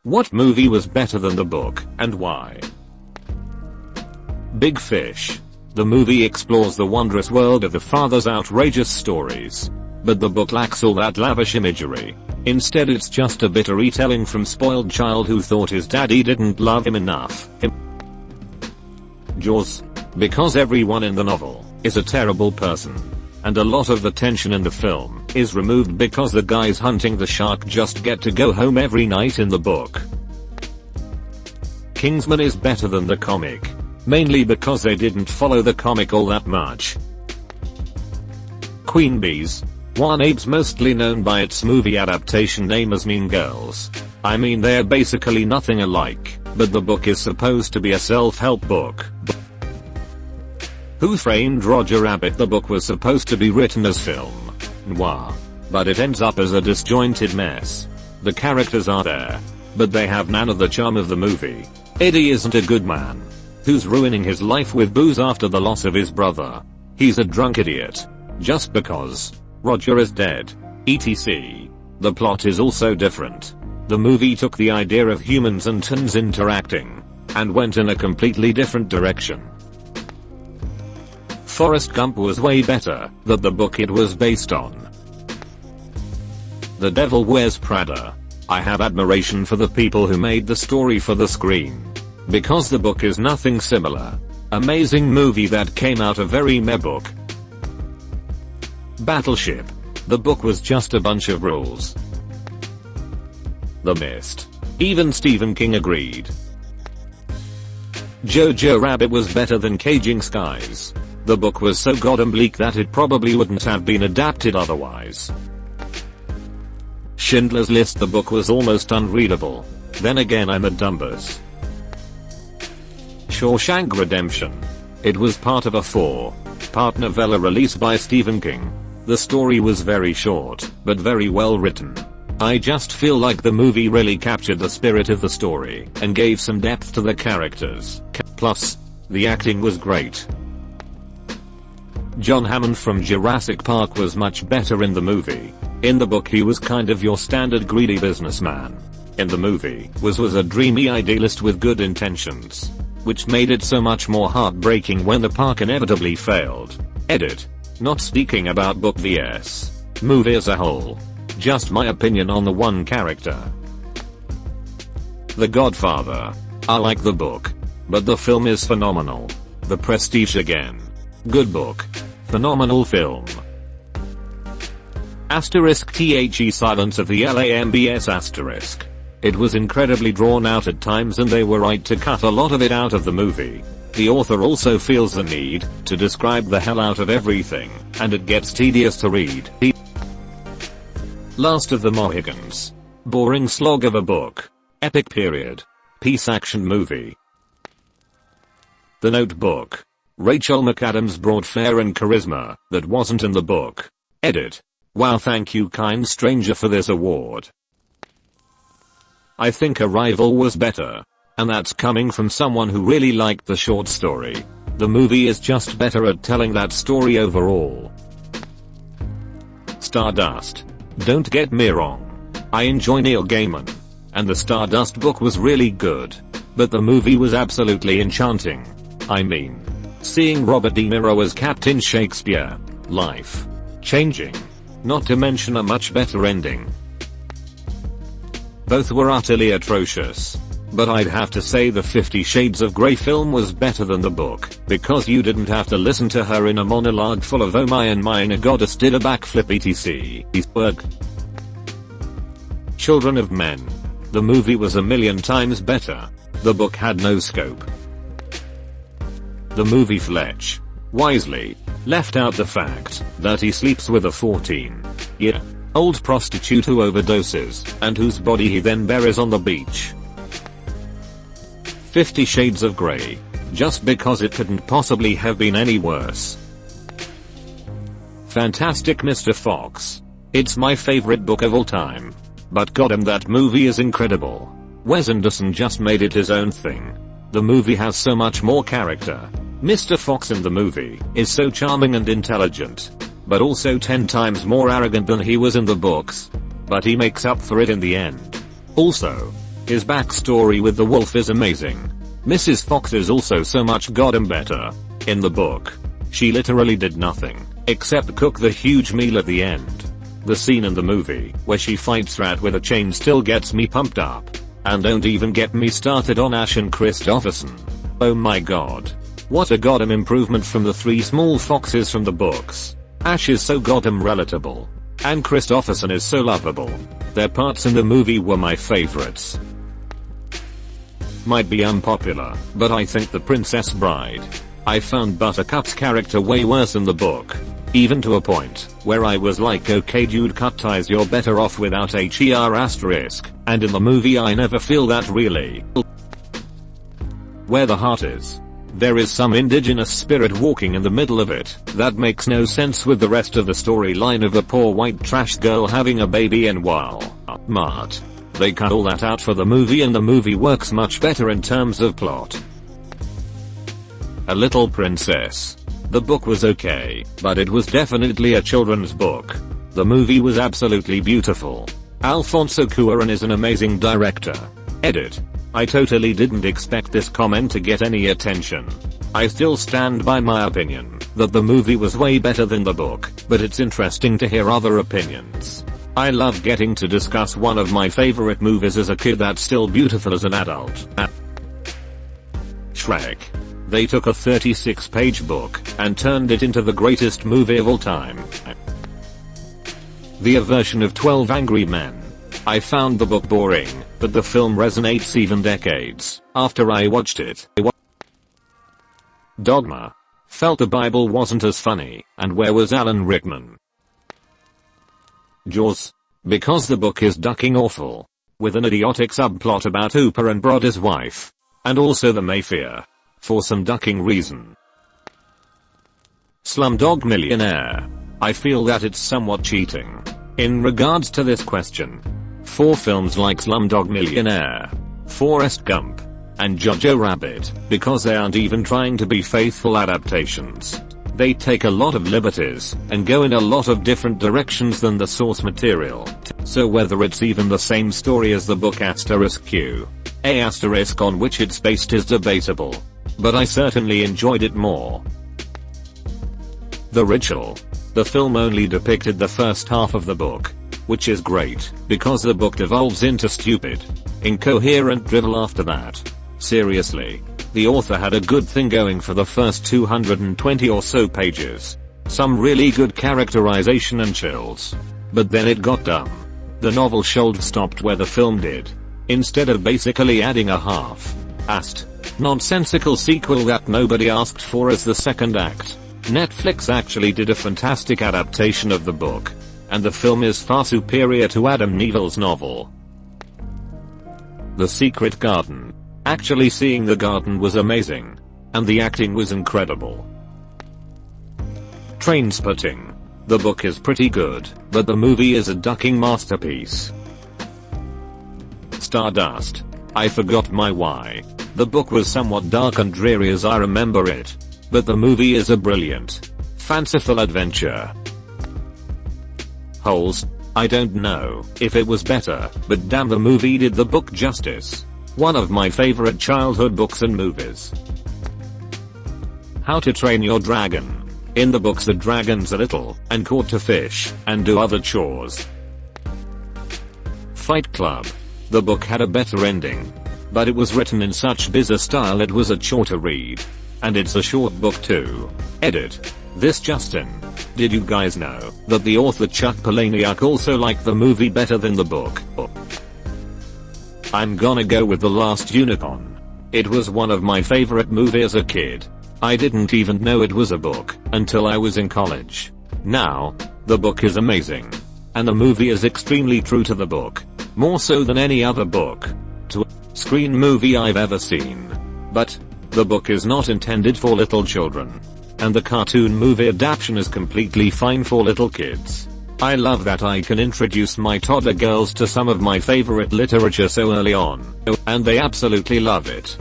What movie was better than the book, and why? Big Fish. The movie explores the wondrous world of the father's outrageous stories. But the book lacks all that lavish imagery. Instead, it's just a bitter retelling from spoiled child who thought his daddy didn't love him enough. Jaws. Because everyone in the novel is a terrible person. And a lot of the tension in the film is removed because the guys hunting the shark just get to go home every night in the book. Kingsman is better than the comic. Mainly because they didn't follow the comic all that much. Queen Bees. One Abe's mostly known by its movie adaptation name as Mean Girls. I mean, they're basically nothing alike, but the book is supposed to be a self-help book. Who Framed Roger Rabbit? The book was supposed to be written as film noir, but it ends up as a disjointed mess. The characters are there, but they have none of the charm of the movie. Eddie isn't a good man who's ruining his life with booze after the loss of his brother. He's a drunk idiot just because Roger is dead, etc. The plot is also different. The movie took the idea of humans and tons interacting and went in a completely different direction. Forrest Gump was way better than the book it was based on. The Devil Wears Prada. I have admiration for the people who made the story for the screen. Because the book is nothing similar. Amazing movie that came out a very meh book. Battleship. The book was just a bunch of rules. The Mist. Even Stephen King agreed. Jojo Rabbit was better than Caging Skies. The book was so goddamn bleak that it probably wouldn't have been adapted otherwise. Schindler's List. The book was almost unreadable. Then again, I'm a dumbus. Shawshank Redemption. It was part of a 4-part novella released by Stephen King. The story was very short, but very well written. I just feel like the movie really captured the spirit of the story and gave some depth to the characters. Plus, the acting was great. John Hammond from Jurassic Park was much better in the movie. In the book he was kind of your standard greedy businessman. In the movie, was a dreamy idealist with good intentions, which made it so much more heartbreaking when the park inevitably failed. Edit. Not speaking about book vs. movie as a whole. Just my opinion on the one character. The Godfather. I like the book, but the film is phenomenal. The Prestige again. Good book. Phenomenal film. Asterisk The Silence of the Lambs asterisk. It was incredibly drawn out at times and they were right to cut a lot of it out of the movie. The author also feels the need to describe the hell out of everything, and it gets tedious to read. Last of the Mohicans. Boring slog of a book. Epic period piece action movie. The Notebook. Rachel McAdams brought flair and charisma that wasn't in the book. Edit. Wow, thank you kind stranger for this award. I think Arrival was better. And that's coming from someone who really liked the short story. The movie is just better at telling that story overall. Stardust. Don't get me wrong. I enjoy Neil Gaiman. And the Stardust book was really good. But the movie was absolutely enchanting. I mean, seeing Robert De Niro as Captain Shakespeare. Life changing. Not to mention a much better ending. Both were utterly atrocious. But I'd have to say the 50 Shades of Grey film was better than the book, because you didn't have to listen to her in a monologue full of oh my and mine a goddess did a backflip etc. Children of Men. The movie was a million times better. The book had no scope. The movie Fletch wisely left out the fact that he sleeps with a 14-year-old prostitute who overdoses, and whose body he then buries on the beach. 50 Shades of Grey. Just because it couldn't possibly have been any worse. Fantastic Mr. Fox. It's my favorite book of all time. But goddamn, that movie is incredible. Wes Anderson just made it his own thing. The movie has so much more character. Mr. Fox in the movie is so charming and intelligent, but also 10 times more arrogant than he was in the books. But he makes up for it in the end. Also, His backstory with the wolf is amazing. Mrs. Fox is also so much goddamn better. In the book, she literally did nothing except cook the huge meal at the end. The scene in the movie where she fights Rat with a chain still gets me pumped up. And don't even get me started on Ash and Christopherson. Oh my god. What a goddamn improvement from the three small foxes from the books. Ash is so goddamn relatable. And Christopherson is so lovable. Their parts in the movie were my favorites. Might be unpopular, but I think The Princess Bride. I found Buttercup's character way worse in the book. Even to a point where I was like, okay dude, cut ties, you're better off without HER**. And in the movie I never feel that really. Where the heart is, there is some indigenous spirit walking in the middle of it that makes no sense with the rest of the storyline of a poor white trash girl having a baby and Walmart. They cut all that out for the movie and the movie works much better in terms of plot. A Little Princess. The book was okay, but it was definitely a children's book. The movie was absolutely beautiful. Alfonso Cuarón is an amazing director. Edit. I totally didn't expect this comment to get any attention. I still stand by my opinion that the movie was way better than the book, but it's interesting to hear other opinions. I love getting to discuss one of my favorite movies as a kid that's still beautiful as an adult. Shrek. They took a 36-page book and turned it into the greatest movie of all time. The version of 12 Angry Men. I found the book boring, but the film resonates even decades after I watched it. Dogma. Felt the Bible wasn't as funny, and where was Alan Rickman? Jaws. Because the book is ducking awful. With an idiotic subplot about Hooper and Broder's wife. And also the Mayfair. For some ducking reason. Slumdog Millionaire. I feel that it's somewhat cheating. In regards to this question. For films like Slumdog Millionaire, Forrest Gump, and Jojo Rabbit, because they aren't even trying to be faithful adaptations. They take a lot of liberties, and go in a lot of different directions than the source material. So whether it's even the same story as the book *Q, A* on which it's based is debatable. But I certainly enjoyed it more. The Ritual. The film only depicted the first half of the book, which is great, because the book devolves into stupid, incoherent drivel after that. Seriously, the author had a good thing going for the first 220 or so pages. Some really good characterization and chills. But then it got dumb. The novel should stopped where the film did. Instead of basically adding a half-assed, nonsensical sequel that nobody asked for as the second act. Netflix actually did a fantastic adaptation of the book. And the film is far superior to Adam Neville's novel. The Secret Garden. Actually seeing the garden was amazing. And the acting was incredible. Trainspotting. The book is pretty good, but the movie is a ducking masterpiece. Stardust. I forgot my why. The book was somewhat dark and dreary as I remember it. But the movie is a brilliant, fanciful adventure. Holes. I don't know if it was better, but damn, the movie did the book justice. One of my favorite childhood books and movies. How to Train Your Dragon. In the books the dragons are little, and caught to fish, and do other chores. Fight Club. The book had a better ending. But it was written in such bizarre style it was a chore to read. And it's a short book too. Edit. This Justin. Did you guys know that the author Chuck Palahniuk also liked the movie better than the book? I'm gonna go with The Last Unicorn. It was one of my favorite movies as a kid. I didn't even know it was a book until I was in college. Now, the book is amazing. And the movie is extremely true to the book. More so than any other book to screen movie I've ever seen. But the book is not intended for little children. And the cartoon movie adaptation is completely fine for little kids. I love that I can introduce my toddler girls to some of my favorite literature so early on. And they absolutely love it.